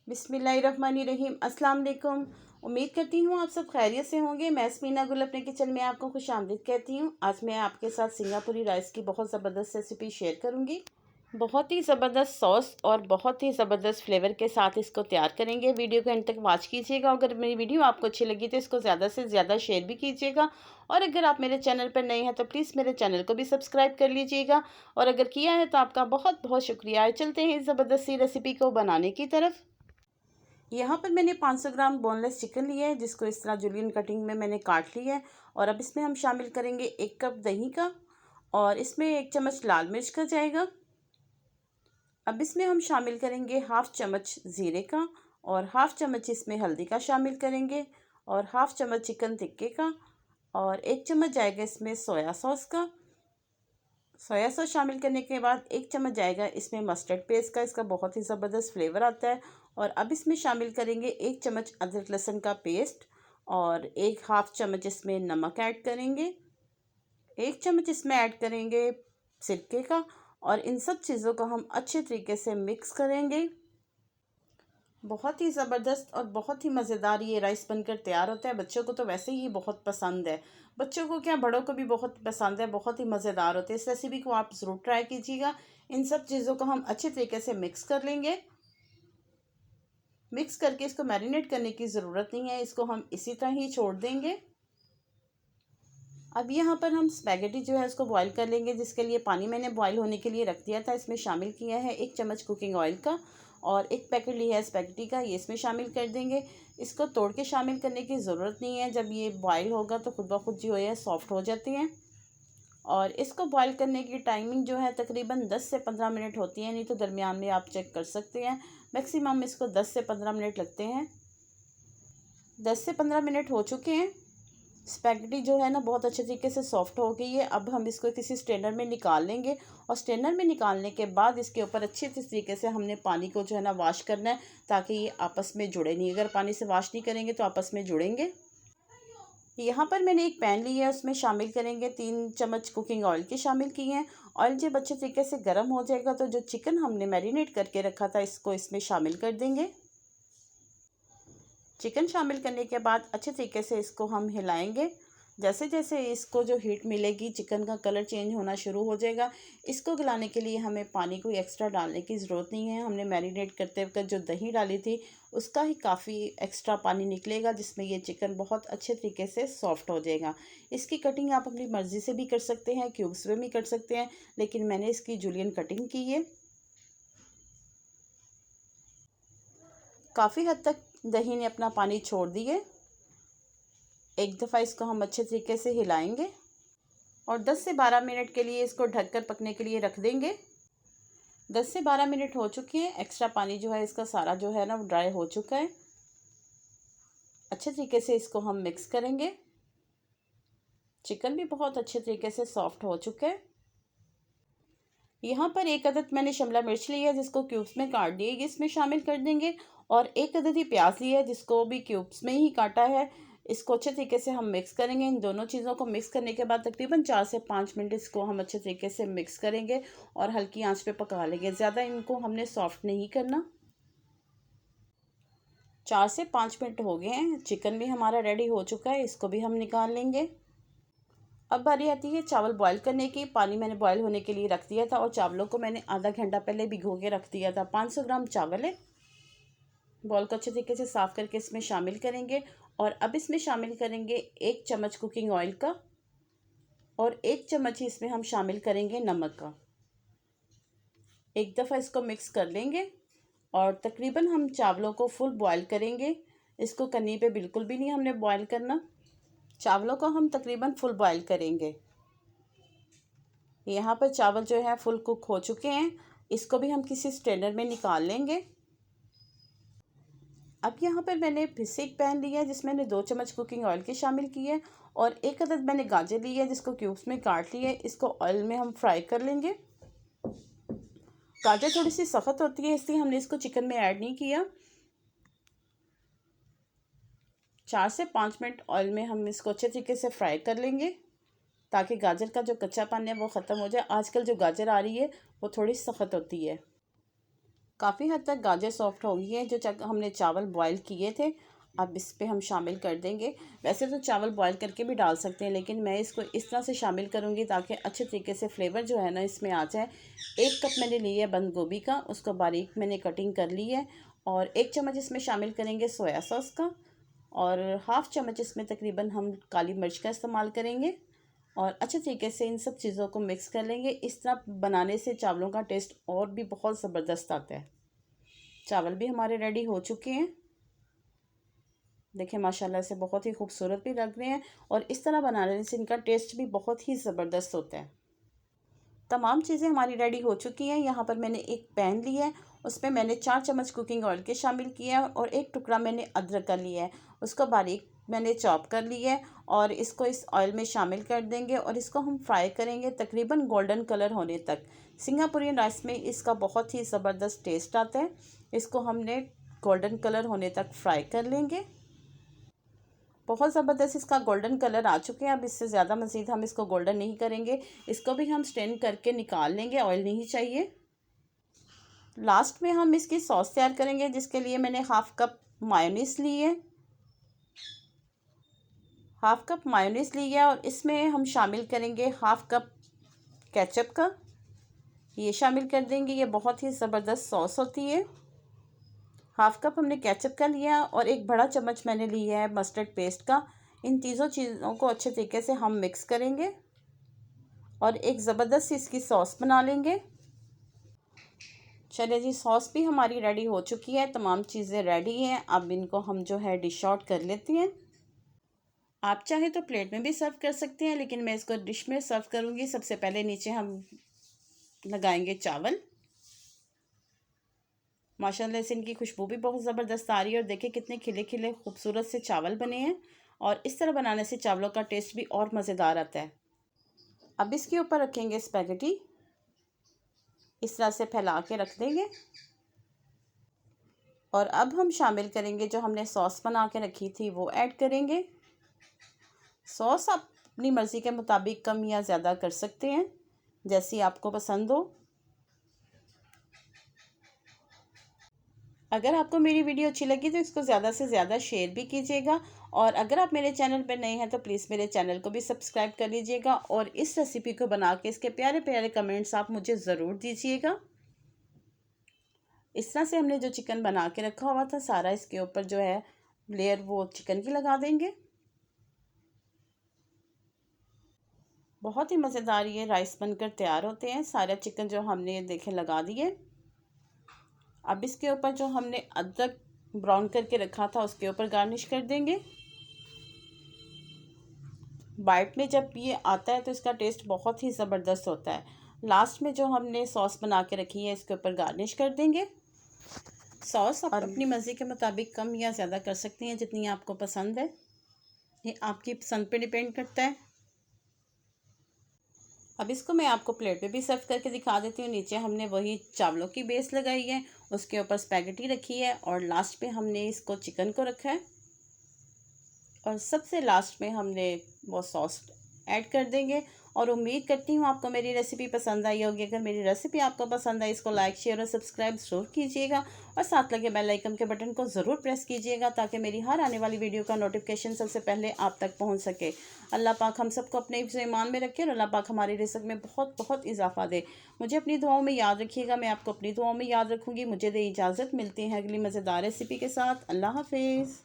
बिस्मिल्लाहिर्रहमानिर्रहीम। अस्सलाम वालेकुम। उम्मीद करती हूँ आप सब खैरियत से होंगे। मैं स्मीना गुल अपने किचन में आपको खुश आमदीद कहती हूँ। आज मैं आपके साथ सिंगापुरी राइस की बहुत ज़बरदस्त रेसिपी शेयर करूँगी। बहुत ही ज़बरदस्त सॉस और बहुत ही ज़बरदस्त फ्लेवर के साथ इसको तैयार करेंगे। वीडियो को एंड तक वॉच कीजिएगा। अगर मेरी वीडियो आपको अच्छी लगी तो इसको ज़्यादा से ज़्यादा शेयर भी कीजिएगा। और अगर आप मेरे चैनल पर नए हैं तो प्लीज़ मेरे चैनल को भी सब्सक्राइब कर लीजिएगा। और अगर किया है तो आपका बहुत बहुत शुक्रिया। चलते हैं इस ज़बरदस्त सी रेसिपी को बनाने की तरफ। यहाँ पर मैंने 500 ग्राम बोनलेस चिकन लिया है, जिसको इस तरह जूलियन कटिंग में मैंने काट लिया है। और अब इसमें हम शामिल करेंगे 1 कप दही का, और इसमें 1 चम्मच लाल मिर्च का जाएगा। अब इसमें हम शामिल करेंगे हाफ़ चम्मच ज़ीरे का, और हाफ़ चम्मच इसमें हल्दी का शामिल करेंगे, और हाफ़ चम्मच चिकन टिक्के का, और 1 चम्मच जाएगा इसमें सोया सॉस का। सोया सॉस शामिल करने के बाद 1 चम्मच जाएगा इसमें मस्टर्ड पेस्ट का। इसका बहुत ही ज़बरदस्त फ्लेवर आता है। और अब इसमें शामिल करेंगे 1 चम्मच अदरक लहसुन का पेस्ट, और 1 हाफ़ चम्मच इसमें नमक ऐड करेंगे। 1 चम्मच इसमें ऐड करेंगे सिरके का, और इन सब चीज़ों को हम अच्छे तरीके से मिक्स करेंगे। बहुत ही ज़बरदस्त और बहुत ही मज़ेदार ये राइस बनकर तैयार होता है। बच्चों को तो वैसे ही बहुत पसंद है, बच्चों को क्या बड़ों को भी बहुत पसंद है। बहुत ही मज़ेदार होते हैं। इस रेसिपी को आप ज़रूर ट्राई कीजिएगा। इन सब चीज़ों को हम अच्छे तरीके से मिक्स कर लेंगे। मिक्स करके इसको मैरिनेट करने की ज़रूरत नहीं है, इसको हम इसी तरह ही छोड़ देंगे। अब यहाँ पर हम स्पैगेटी जो है उसको बॉईल कर लेंगे, जिसके लिए पानी मैंने बॉईल होने के लिए रख दिया था। इसमें शामिल किया है 1 चम्मच कुकिंग ऑयल का, और 1 पैकेट लिया है स्पैगेटी का, ये इसमें शामिल कर देंगे। इसको तोड़ के शामिल करने की ज़रूरत नहीं है, जब ये बॉईल होगा तो खुद ब खुद जो है सॉफ्ट हो जाते हैं। और इसको बॉईल करने की टाइमिंग जो है तकरीबन 10 से 15 मिनट होती है, नहीं तो दरमियान में आप चेक कर सकते हैं। मैक्सिमम इसको 10 से 15 मिनट लगते हैं। 10 से 15 मिनट हो चुके हैं। स्पैगेटी जो है ना बहुत अच्छे तरीके से सॉफ्ट हो गई है। अब हम इसको किसी स्ट्रेनर में निकाल लेंगे, और स्ट्रेनर में निकालने के बाद इसके ऊपर अच्छे तरीके से हमने पानी को जो है ना वॉश करना है, ताकि ये आपस में जुड़े नहीं। अगर पानी से वॉश नहीं करेंगे तो आपस में जुड़ेंगे। यहाँ पर मैंने एक पैन लिया है, उसमें शामिल करेंगे 3 चम्मच कुकिंग ऑयल के शामिल किए हैं। ऑयल जब अच्छे तरीके से गर्म हो जाएगा तो जो चिकन हमने मैरिनेट करके रखा था इसको इसमें शामिल कर देंगे। चिकन शामिल करने के बाद अच्छे तरीके से इसको हम हिलाएंगे। जैसे जैसे इसको जो हीट मिलेगी चिकन का कलर चेंज होना शुरू हो जाएगा। इसको गलाने के लिए हमें पानी कोई एक्स्ट्रा डालने की ज़रूरत नहीं है। हमने मैरिनेट करते वक्त जो दही डाली थी उसका ही काफ़ी एक्स्ट्रा पानी निकलेगा, जिसमें ये चिकन बहुत अच्छे तरीके से सॉफ्ट हो जाएगा। इसकी कटिंग आप अपनी मर्ज़ी से भी कर सकते हैं, क्यूब्स में भी कर सकते हैं, लेकिन मैंने इसकी जूलियन कटिंग की है। काफ़ी हद तक दही ने अपना पानी छोड़ दिए। एक दफ़ा इसको हम अच्छे तरीके से हिलाएंगे, और 10 से 12 मिनट के लिए इसको ढककर पकने के लिए रख देंगे। 10 से 12 मिनट हो चुके हैं। एक्स्ट्रा पानी जो है इसका सारा जो है ना वो ड्राई हो चुका है। अच्छे तरीके से इसको हम मिक्स करेंगे। चिकन भी बहुत अच्छे तरीके से सॉफ्ट हो चुका है। यहाँ पर 1 अदद मैंने शिमला मिर्च लिया है, जिसको क्यूब्स में काट दिए, इसमें शामिल कर देंगे। और 1 अदद ही प्याज लिया है, जिसको भी क्यूब्स में ही काटा है। इसको अच्छे तरीके से हम मिक्स करेंगे। इन दोनों चीज़ों को मिक्स करने के बाद तकरीबन 4 से 5 मिनट इसको हम अच्छे तरीके से मिक्स करेंगे, और हल्की आंच पे पका लेंगे। ज़्यादा इनको हमने सॉफ्ट नहीं करना। 4 से 5 मिनट हो गए हैं। चिकन भी हमारा रेडी हो चुका है, इसको भी हम निकाल लेंगे। अब बारी आती है चावल बॉईल करने की। पानी मैंने बॉईल होने के लिए रख दिया था, और चावलों को मैंने आधा घंटा पहले भिगो के रख दिया था। 500 ग्राम चावल है। बॉल को अच्छे तरीके से साफ़ करके इसमें शामिल करेंगे, और अब इसमें शामिल करेंगे 1 चम्मच कुकिंग ऑयल का, और 1 चम्मच ही इसमें हम शामिल करेंगे नमक का। एक दफ़ा इसको मिक्स कर लेंगे, और तकरीबन हम चावलों को फुल बॉईल करेंगे। इसको कन्नी पे बिल्कुल भी नहीं हमने बॉईल करना। चावलों को हम तकरीबन फुल बॉईल करेंगे। यहाँ पर चावल जो है फुल कुक हो चुके हैं। इसको भी हम किसी स्ट्रेनर में निकाल लेंगे। अब यहाँ पर मैंने फिर से एक पैन लिया है, जिसमें मैंने 2 चम्मच कुकिंग ऑयल के शामिल किए हैं, और 1 अदद मैंने गाजर ली है, जिसको क्यूब्स में काट लिया है। इसको ऑयल में हम फ्राई कर लेंगे। गाजर थोड़ी सी सख्त होती है, इसलिए हमने इसको चिकन में ऐड नहीं किया। 4 से 5 मिनट ऑयल में हम इसको अच्छे तरीके से फ्राई कर लेंगे, ताकि गाजर का जो कच्चापन है वो ख़त्म हो जाए। आजकल जो गाजर आ रही है वो थोड़ी सख्त होती है। काफ़ी हद तक गाजर सॉफ्ट हो गई है। जो हमने चावल बॉईल किए थे अब इस पे हम शामिल कर देंगे। वैसे तो चावल बॉईल करके भी डाल सकते हैं, लेकिन मैं इसको इस तरह से शामिल करूँगी ताकि अच्छे तरीके से फ्लेवर जो है ना इसमें आ जाए। 1 कप मैंने ली है बंद गोभी का, उसको बारीक मैंने कटिंग कर ली है। और 1 चम्मच इसमें शामिल करेंगे सोया सॉस का, और हाफ़ चम्मच इसमें तकरीबन हम काली मिर्च का इस्तेमाल करेंगे। और अच्छे तरीके से इन सब चीज़ों को मिक्स कर लेंगे। इस तरह बनाने से चावलों का टेस्ट और भी बहुत ज़बरदस्त आता है। चावल भी हमारे रेडी हो चुके हैं। देखिए माशाल्लाह से बहुत ही खूबसूरत भी लग रहे हैं, और इस तरह बनाने से इनका टेस्ट भी बहुत ही ज़बरदस्त होता है। तमाम चीज़ें हमारी रेडी हो चुकी हैं। यहाँ पर मैंने एक पैन लिया है, उसमें मैंने 4 चम्मच कुकिंग ऑयल के शामिल किया है, और 1 टुकड़ा मैंने अदरक का लिया है, उसको बारीक मैंने चॉप कर लिया है। और इसको इस ऑयल में शामिल कर देंगे और इसको हम फ्राई करेंगे तकरीबन गोल्डन कलर होने तक। सिंगापुरियन राइस में इसका बहुत ही ज़बरदस्त टेस्ट आता है। इसको हमने गोल्डन कलर होने तक फ्राई कर लेंगे। बहुत ज़बरदस्त इसका गोल्डन कलर आ चुके हैं। अब इससे ज़्यादा मज़ीद हम इसको गोल्डन नहीं करेंगे, इसको भी हम स्ट्रेन करके निकाल लेंगे, ऑयल नहीं चाहिए। लास्ट में हम इसकी सॉस तैयार करेंगे, जिसके लिए मैंने हाफ़ कप मायोनीज़ ली है। हाफ़ कप मायोनीज़ ली है, और इसमें हम शामिल करेंगे हाफ़ कप केचप का, ये शामिल कर देंगे। ये बहुत ही ज़बरदस्त सॉस होती है। हाफ़ कप हमने केचप का लिया, और 1 बड़ा चम्मच मैंने लिया है मस्टर्ड पेस्ट का। इन तीनों चीज़ों को अच्छे तरीके से हम मिक्स करेंगे और एक ज़बरदस्त सी इसकी सॉस बना लेंगे। चलिए जी, सॉस भी हमारी रेडी हो चुकी है, तमाम चीज़ें रेडी हैं। अब इनको हम जो है डिश आउट कर लेते हैं। आप चाहें तो प्लेट में भी सर्व कर सकते हैं, लेकिन मैं इसको डिश में सर्व करूँगी। सबसे पहले नीचे हम लगाएंगे चावल। माशाल्लाह से इनकी खुशबू भी बहुत ज़बरदस्त आ रही है, और देखिए कितने खिले खिले खूबसूरत से चावल बने हैं। और इस तरह बनाने से चावलों का टेस्ट भी और मज़ेदार आता है। अब इसके ऊपर रखेंगे स्पैगेटी, इस तरह से फैला के रख देंगे। और अब हम शामिल करेंगे जो हमने सॉस बना के रखी थी, वो ऐड करेंगे। सॉस आप अपनी मर्ज़ी के मुताबिक कम या ज़्यादा कर सकते हैं, जैसी आपको पसंद हो। अगर आपको मेरी वीडियो अच्छी लगी तो इसको ज़्यादा से ज़्यादा शेयर भी कीजिएगा, और अगर आप मेरे चैनल पर नए हैं तो प्लीज़ मेरे चैनल को भी सब्सक्राइब कर लीजिएगा, और इस रेसिपी को बना के इसके प्यारे प्यारे कमेंट्स आप मुझे ज़रूर दीजिएगा। इस तरह से हमने जो चिकन बना के रखा हुआ था सारा इसके ऊपर जो है लेयर वो चिकन की लगा देंगे। बहुत ही मज़ेदार ये राइस बनकर तैयार होते हैं। सारा चिकन जो हमने देखे लगा दिए। अब इसके ऊपर जो हमने अदरक ब्राउन करके रखा था उसके ऊपर गार्निश कर देंगे। बाइट में जब ये आता है तो इसका टेस्ट बहुत ही ज़बरदस्त होता है। लास्ट में जो हमने सॉस बना के रखी है इसके ऊपर गार्निश कर देंगे। सॉस आप अपनी मर्ज़ी के मुताबिक कम या ज़्यादा कर सकती हैं, जितनी आपको पसंद है। ये आपकी पसंद पे डिपेंड करता है। अब इसको मैं आपको प्लेट पे भी सर्व करके दिखा देती हूँ। नीचे हमने वही चावलों की बेस लगाई है, उसके ऊपर स्पैगेटी रखी है, और लास्ट पे हमने इसको चिकन को रखा है, और सबसे लास्ट में हमने वो सॉस ऐड कर देंगे। और उम्मीद करती हूँ आपको मेरी रेसिपी पसंद आई होगी। अगर मेरी रेसिपी आपको पसंद आई, इसको लाइक शेयर और सब्सक्राइब ज़रूर कीजिएगा, और साथ लगे बेल आइकन के बटन को ज़रूर प्रेस कीजिएगा, ताकि मेरी हर आने वाली वीडियो का नोटिफिकेशन सबसे पहले आप तक पहुँच सके। अल्लाह पाक हम सबको अपने ईमान में रखे, और अल्लाह पाक हमारे रिज़्क़ में बहुत बहुत इजाफा दे। मुझे अपनी दुआओं में याद रखिएगा, मैं आपको अपनी दुआओं में याद रखूँगी। मुझे दे इजाज़त, मिलती हैं अगली मज़ेदार रेसिपी के साथ। अल्लाह हाफिज़।